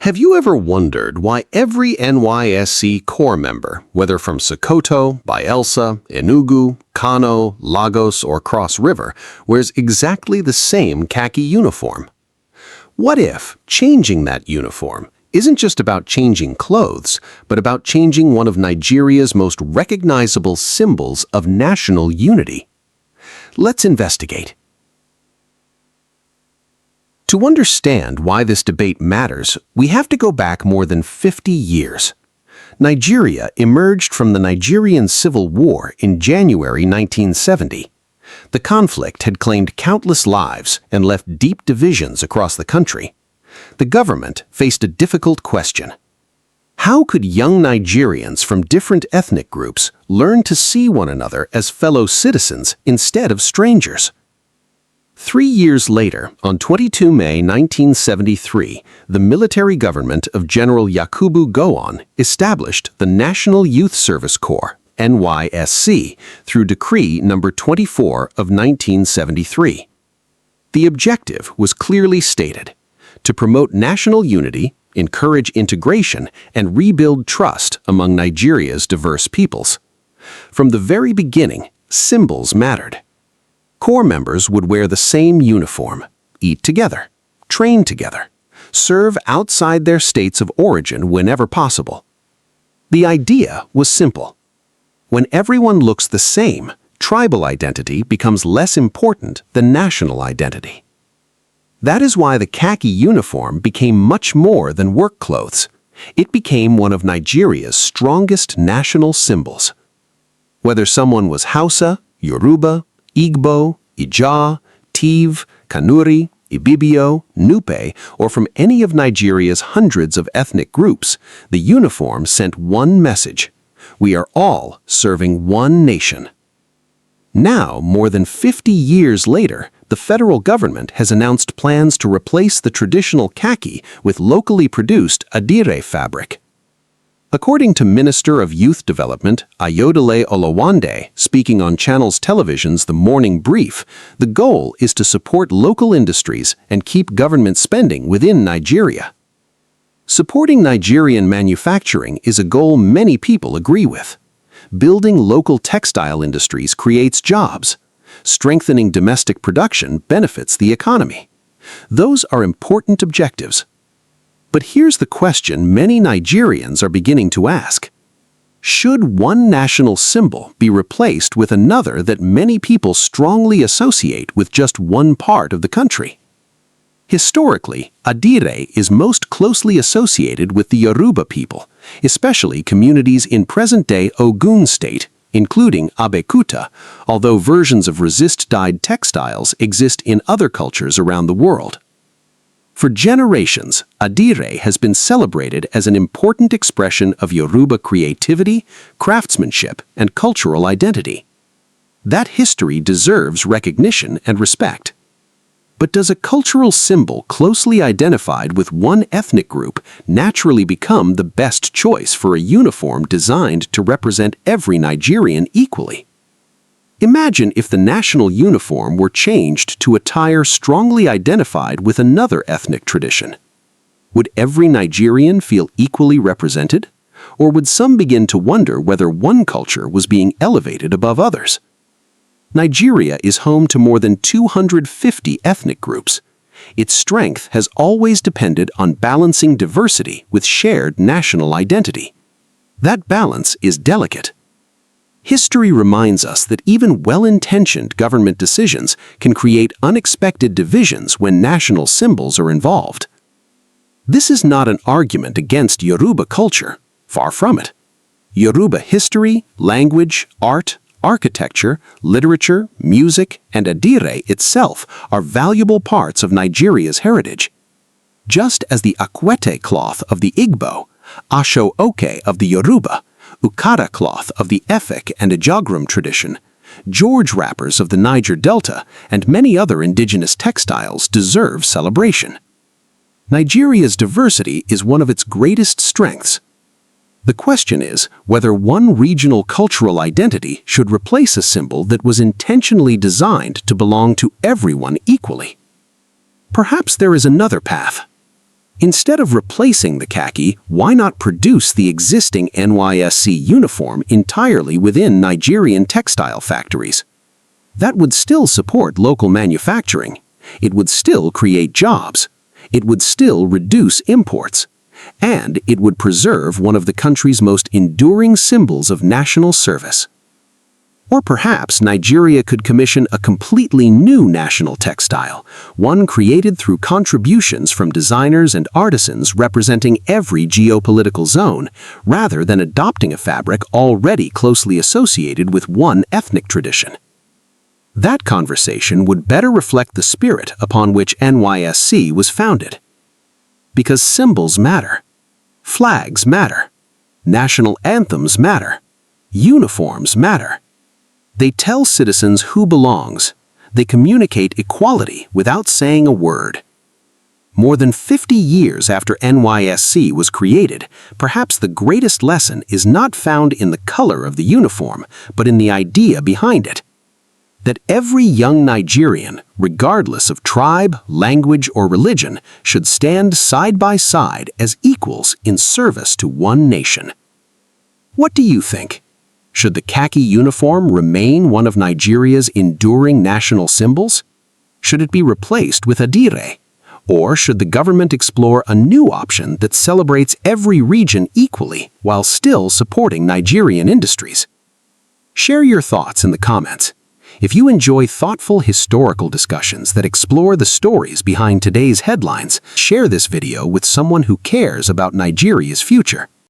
Have you ever wondered why every NYSC Corps member, whether from Sokoto, Bayelsa, Enugu, Kano, Lagos, or Cross River, wears exactly the same khaki uniform? What if changing that uniform isn't just about changing clothes, but about changing one of Nigeria's most recognizable symbols of national unity? Let's investigate. To understand why this debate matters, we have to go back more than 50 years. Nigeria emerged from the Nigerian Civil War in January 1970. The conflict had claimed countless lives and left deep divisions across the country. The government faced a difficult question. How could young Nigerians from different ethnic groups learn to see one another as fellow citizens instead of strangers? 3 years later, on 22 May 1973, the military government of General Yakubu Gowon established the National Youth Service Corps, NYSC, through Decree No. 24 of 1973. The objective was clearly stated: to promote national unity, encourage integration, and rebuild trust among Nigeria's diverse peoples. From the very beginning, symbols mattered. Corps members would wear the same uniform, eat together, train together, serve outside their states of origin whenever possible. The idea was simple. When everyone looks the same, tribal identity becomes less important than national identity. That is why the khaki uniform became much more than work clothes. It became one of Nigeria's strongest national symbols. Whether someone was Hausa, Yoruba, Igbo, Ija, Tiv, Kanuri, Ibibio, Nupe, or from any of Nigeria's hundreds of ethnic groups, the uniform sent one message: we are all serving one nation. Now, more than 50 years later, the federal government has announced plans to replace the traditional khaki with locally produced Adire fabric. According to Minister of Youth Development Ayodele Olawande, speaking on Channels Television's The Morning Brief, the goal is to support local industries and keep government spending within Nigeria. Supporting Nigerian manufacturing is a goal many people agree with. Building local textile industries creates jobs. Strengthening domestic production benefits the economy. Those are important objectives. But here's the question many Nigerians are beginning to ask. Should one national symbol be replaced with another that many people strongly associate with just one part of the country? Historically, Adire is most closely associated with the Yoruba people, especially communities in present-day Ogun State, including Abeokuta, although versions of resist-dyed textiles exist in other cultures around the world. For generations, Adire has been celebrated as an important expression of Yoruba creativity, craftsmanship, and cultural identity. That history deserves recognition and respect. But does a cultural symbol closely identified with one ethnic group naturally become the best choice for a uniform designed to represent every Nigerian equally? Imagine if the national uniform were changed to attire strongly identified with another ethnic tradition. Would every Nigerian feel equally represented? Or would some begin to wonder whether one culture was being elevated above others? Nigeria is home to more than 250 ethnic groups. Its strength has always depended on balancing diversity with shared national identity. That balance is delicate. History reminds us that even well-intentioned government decisions can create unexpected divisions when national symbols are involved. This is not an argument against Yoruba culture, far from it. Yoruba history, language, art, architecture, literature, music, and Adire itself are valuable parts of Nigeria's heritage. Just as the Akwete cloth of the Igbo, Asho Oke of the Yoruba, Ukara cloth of the Efik and Ijagram tradition, George wrappers of the Niger Delta, and many other indigenous textiles deserve celebration. Nigeria's diversity is one of its greatest strengths. The question is whether one regional cultural identity should replace a symbol that was intentionally designed to belong to everyone equally. Perhaps there is another path. Instead of replacing the khaki, why not produce the existing NYSC uniform entirely within Nigerian textile factories? That would still support local manufacturing. It would still create jobs. It would still reduce imports. And it would preserve one of the country's most enduring symbols of national service. Or perhaps Nigeria could commission a completely new national textile, one created through contributions from designers and artisans representing every geopolitical zone, rather than adopting a fabric already closely associated with one ethnic tradition. That conversation would better reflect the spirit upon which NYSC was founded. Because symbols matter. Flags matter. National anthems matter. Uniforms matter. They tell citizens who belongs. They communicate equality without saying a word. More than 50 years after NYSC was created, perhaps the greatest lesson is not found in the color of the uniform, but in the idea behind it. That every young Nigerian, regardless of tribe, language, or religion, should stand side by side as equals in service to one nation. What do you think? Should the khaki uniform remain one of Nigeria's enduring national symbols? Should it be replaced with Adire? Or should the government explore a new option that celebrates every region equally while still supporting Nigerian industries? Share your thoughts in the comments. If you enjoy thoughtful historical discussions that explore the stories behind today's headlines, share this video with someone who cares about Nigeria's future.